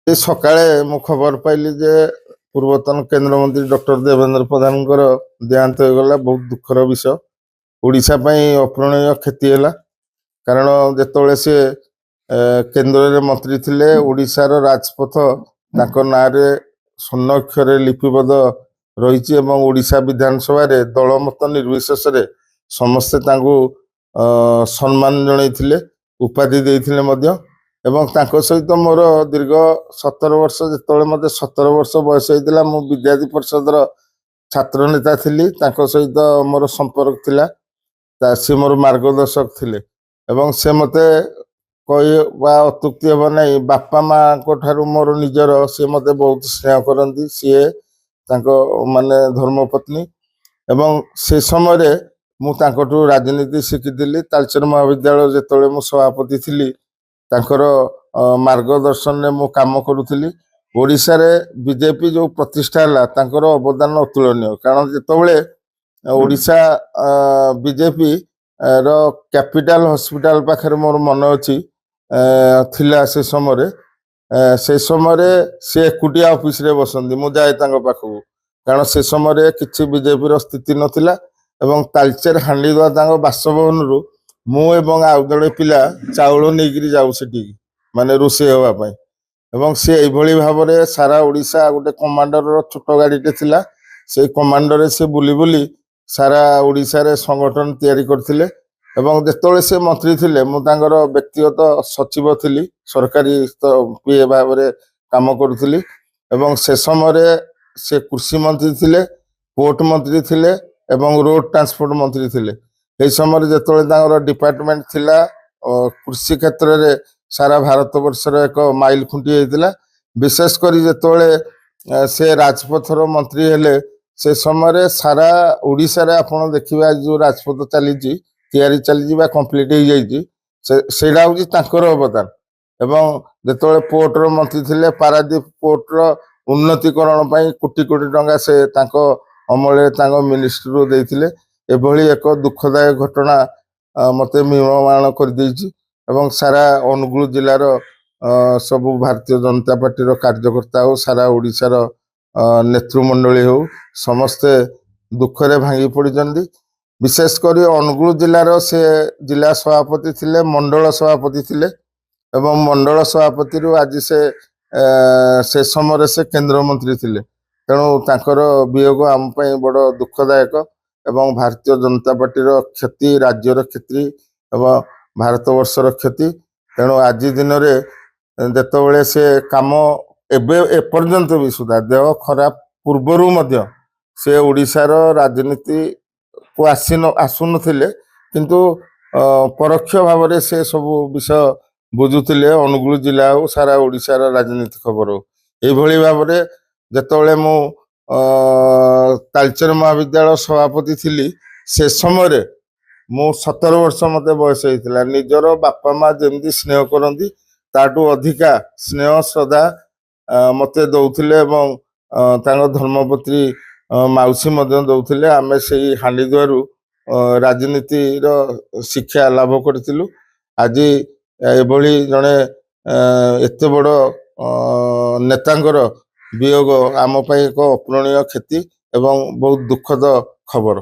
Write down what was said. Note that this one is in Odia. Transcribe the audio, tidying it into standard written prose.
ଏ ସକାଳେ ମୁଁ ଖବର ପାଇଲି ଯେ ପୂର୍ବତନ କେନ୍ଦ୍ରମନ୍ତ୍ରୀ ଡକ୍ଟର ଦେବେନ୍ଦ୍ର ପ୍ରଧାନଙ୍କର ଦେହାନ୍ତ ହୋଇଗଲା। ବହୁତ ଦୁଃଖର ବିଷୟ। ଓଡ଼ିଶା ପାଇଁ ଅପୂରଣୀୟ କ୍ଷତି ହେଲା। କାରଣ ଯେତେବେଳେ ସେ କେନ୍ଦ୍ରରେ ମନ୍ତ୍ରୀ ଥିଲେ, ଓଡ଼ିଶାର ରାଜପଥ ତାଙ୍କ ନାଁରେ ସ୍ୱର୍ଣ୍ଣ ଅକ୍ଷରରେ ଲିପିବଦ୍ଧ ରହିଛି ଏବଂ ଓଡ଼ିଶା ବିଧାନସଭାରେ ଦଳମତ ନିର୍ବିଶେଷରେ ସମସ୍ତେ ତାଙ୍କୁ ସମ୍ମାନ ଜଣାଇଥିଲେ, ଉପାଧି ଦେଇଥିଲେ ମଧ୍ୟ। ଏବଂ ତାଙ୍କ ସହିତ ମୋର ଦୀର୍ଘ 17 ବର୍ଷ, ଯେତେବେଳେ ମୋତେ 17 ବର୍ଷ ବୟସ ହେଇଥିଲା ମୁଁ ବିଦ୍ୟାರ್ಥୀ ପରିଷଦର ଛାତ୍ର ନେତା ଥିଲି। ତାଙ୍କ ସହିତ ମୋର ସମ୍ପର୍କ ଥିଲା, ସେ ମୋର ମାର୍ଗଦର୍ଶକ ଥିଲେ ଏବଂ ସେ ମୋତେ କହିବା ଅତ୍ୟୁକ୍ତି ହେବ ନାହିଁ, ବାପା ମାଙ୍କ ଠାରୁ ମୋର ନିଜର। ସେ ମୋତେ ବହୁତ ସ୍ନେହ କରନ୍ତି। ସିଏ ତାଙ୍କ ମାନେ ଧର୍ମପତ୍ନୀ ଏବଂ ସେ ସମୟରେ ମୁଁ ତାଙ୍କଠୁ ରାଜନୀତି ଶିଖିଥିଲି। ତାଳଚେର ମହାବିଦ୍ୟାଳୟ ଯେତେବେଳେ ମୁଁ ସଭାପତି ଥିଲି, ତାଙ୍କର ମାର୍ଗଦର୍ଶନରେ ମୁଁ କାମ କରୁଥିଲି। ଓଡ଼ିଶାରେ ବିଜେପି ଯେଉଁ ପ୍ରତିଷ୍ଠା ହେଲା, ତାଙ୍କର ଅବଦାନ ଅତୁଳନୀୟ। କାରଣ ଯେତେବେଳେ ଓଡ଼ିଶା ବିଜେପି ର କ୍ୟାପିଟାଲ ହସ୍ପିଟାଲ ପାଖରେ ମୋର ମନେ ଅଛି ଥିଲା ସେ ସମୟରେ, ସେ ଏକୁଟିଆ ଅଫିସରେ ବସନ୍ତି, ମୁଁ ଯାଏ ତାଙ୍କ ପାଖକୁ। କାରଣ ସେ ସମୟରେ କିଛି ବିଜେପିର ସ୍ଥିତି ନଥିଲା ଏବଂ ତାଳଚେର ହାଣ୍ଡିଦୁଆ ତାଙ୍କ ବାସଭବନରୁ ମୁଁ ଏବଂ ଆଉ ଜଣେ ପିଲା ଚାଉଳ ନେଇକିରି ଯାଉ ସେଠିକି, ମାନେ ରୋଷେଇ ହେବା ପାଇଁ। ଏବଂ ସେ ଏଇଭଳି ଭାବରେ ସାରା ଓଡ଼ିଶା, ଗୋଟେ କମାଣ୍ଡରର ଛୋଟ ଗାଡ଼ିଟେ ଥିଲା, ସେଇ କମାଣ୍ଡରେ ସେ ବୁଲି ବୁଲି ସାରା ଓଡ଼ିଶାରେ ସଂଗଠନ ତିଆରି କରିଥିଲେ। ଏବଂ ଯେତେବେଳେ ସେ ମନ୍ତ୍ରୀ ଥିଲେ, ମୁଁ ତାଙ୍କର ବ୍ୟକ୍ତିଗତ ସଚିବ ଥିଲି, ସରକାରୀ ପିଏ ଭାବରେ କାମ କରୁଥିଲି। ଏବଂ ସେ ସମୟରେ ସେ କୃଷି ମନ୍ତ୍ରୀ ଥିଲେ, ପୋର୍ଟ ମନ୍ତ୍ରୀ ଥିଲେ ଏବଂ ରୋଡ ଟ୍ରାନ୍ସପୋର୍ଟ ମନ୍ତ୍ରୀ ଥିଲେ। ଏହି ସମୟରେ ଯେତେବେଳେ ତାଙ୍କର ଡିପାର୍ଟମେଣ୍ଟ ଥିଲା କୃଷି କ୍ଷେତ୍ରରେ, ସାରା ଭାରତ ବର୍ଷର ଏକ ମାଇଲ ଖୁଣ୍ଟି ହେଇଥିଲା। ବିଶେଷ କରି ଯେତେବେଳେ ସେ ରାଜପଥର ମନ୍ତ୍ରୀ ହେଲେ, ସେ ସମୟରେ ସାରା ଓଡ଼ିଶାରେ ଆପଣ ଦେଖିବେ ଆଜି ଯେଉଁ ରାଜପଥ ଚାଲିଛି, ତିଆରି ଚାଲିଛି ବା କମ୍ପ୍ଲିଟ ହେଇଯାଇଛି, ସେଇଟା ହେଉଛି ତାଙ୍କର ଅବଦାନ। ଏବଂ ଯେତେବେଳେ ପୋର୍ଟର ମନ୍ତ୍ରୀ ଥିଲେ, ପାରାଦୀପ ପୋର୍ଟର ଉନ୍ନତିକରଣ ପାଇଁ କୋଟି କୋଟି ଟଙ୍କା ସେ ତାଙ୍କ ଅମଳରେ ତାଙ୍କ ମିନିଷ୍ଟ୍ରିରୁ ଦେଇଥିଲେ। ଏଭଳି ଏକ ଦୁଃଖଦାୟକ ଘଟଣା ମୋତେ ମ୍ରିୟମାଣ କରିଦେଇଛି। ଏବଂ ସାରା ଅନୁଗୁଳ ଜିଲ୍ଲାର ସବୁ ଭାରତୀୟ ଜନତା ପାର୍ଟିର କାର୍ଯ୍ୟକର୍ତ୍ତା ହେଉ, ସାରା ଓଡ଼ିଶାର ନେତୃମଣ୍ଡଳୀ ହେଉ, ସମସ୍ତେ ଦୁଃଖରେ ଭାଙ୍ଗି ପଡ଼ିଛନ୍ତି। ବିଶେଷ କରି ଅନୁଗୁଳ ଜିଲ୍ଲାର ସେ ଜିଲ୍ଲା ସଭାପତି ଥିଲେ, ମଣ୍ଡଳ ସଭାପତି ଥିଲେ ଏବଂ ମଣ୍ଡଳ ସଭାପତିରୁ ଆଜି ସେ ସମୟରେ ସେ କେନ୍ଦ୍ରମନ୍ତ୍ରୀ ଥିଲେ। ତେଣୁ ତାଙ୍କର ବିୟୋଗ ଆମ ପାଇଁ ବଡ଼ ଦୁଃଖଦାୟକ ଏବଂ ଭାରତୀୟ ଜନତା ପାର୍ଟିର କ୍ଷତି, ରାଜ୍ୟର କ୍ଷତି ଏବଂ ଭାରତବର୍ଷର କ୍ଷତି। ତେଣୁ ଆଜି ଦିନରେ ଯେତେବେଳେ ସେ କାମ ଏବେ ଏପର୍ଯ୍ୟନ୍ତ ବି ସୁଦ୍ଧା, ଦେହ ଖରାପ ପୂର୍ବରୁ ମଧ୍ୟ ସେ ଓଡ଼ିଶାର ରାଜନୀତିକୁ ଆସୁନଥିଲେ, କିନ୍ତୁ ପରୋକ୍ଷ ଭାବରେ ସେ ସବୁ ବିଷୟ ବୁଝୁଥିଲେ। ଅନୁଗୁଳ ଜିଲ୍ଲା ହେଉ, ସାରା ଓଡ଼ିଶାର ରାଜନୀତି ଖବର ହେଉ। ଏଇଭଳି ଭାବରେ ଯେତେବେଳେ ମୁଁ ତାଳଚେର ମହାବିଦ୍ୟାଳୟ ସଭାପତି ଥିଲି, ସେ ସମୟରେ ମୁଁ 17 ବର୍ଷ ମୋତେ ବୟସ ହେଇଥିଲା। ନିଜର ବାପା ମା ଯେମିତି ସ୍ନେହ କରନ୍ତି, ତାଠୁ ଅଧିକା ସ୍ନେହ ଶ୍ରଦ୍ଧା ମୋତେ ଦଉଥିଲେ ଏବଂ ତାଙ୍କ ଧର୍ମପତ୍ନୀ ମାଉସୀ ମଧ୍ୟ ଦଉଥିଲେ। ଆମେ ସେଇ ହାଣ୍ଡିଦୁଆରୁ ରାଜନୀତିର ଶିକ୍ଷା ଲାଭ କରିଥିଲୁ। ଆଜି ଏଭଳି ଜଣେ ଏତେ ବଡ଼ ନେତାଙ୍କର ବିୟୋଗ ଆମ ପାଇଁ ଏକ ଅପୂରଣୀୟ କ୍ଷତି ଏବଂ ବହୁତ ଦୁଃଖଦ ଖବର।